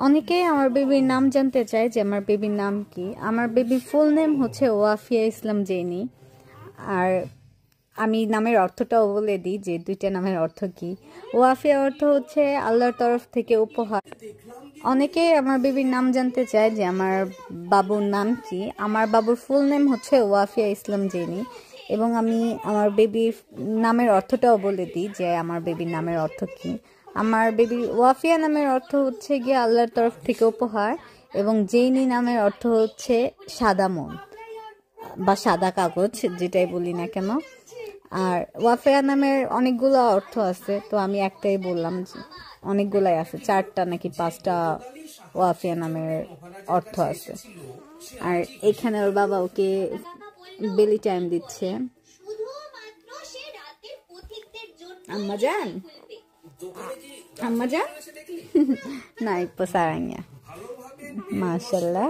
অনেকেই আমার বেবির নাম জানতে চায় যে আমার বেবির নাম কি। আমার বেবির ফুল নেম হচ্ছে ওয়াফিয়া ইসলাম জেনি। আর আমি নামের অর্থটাও বলে দিই যে দুইটা নামের অর্থ কি। ওয়াফিয়া অর্থ হচ্ছে আল্লাহর তরফ থেকে উপহার। অনেকেই আমার বেবির নাম জানতে চায় যে আমার বাবুর নাম কি। আমার বাবুর ফুল নেম হচ্ছে ওয়াফিয়া ইসলাম জেনি। এবং আমি আমার বেবির নামের অর্থটাও বলে দিই যে আমার বেবির নামের অর্থ কি। আমার বেবি ওয়াফিয়া নামের অর্থ হচ্ছে গিয়ে আল্লাহর তরফ থেকে উপহার, এবং জেইনি নামের অর্থ হচ্ছে সাদা মন বা সাদা কাগজ, যেটাই বলি না কেন। আর ওয়াফিয়া নামের অনেকগুলো অর্থ আছে, তো আমি একটাই বললাম। অনেকগুলাই আছে, 4টা নাকি 5টা ওয়াফিয়া নামের অর্থ আছে। আর এখানে ওর বাবা ওকে বেলি টাইম দিচ্ছে। আম্মা যান, আম্মা যান, নাই পোসারাঙ্গা, মাশাল্লাহ।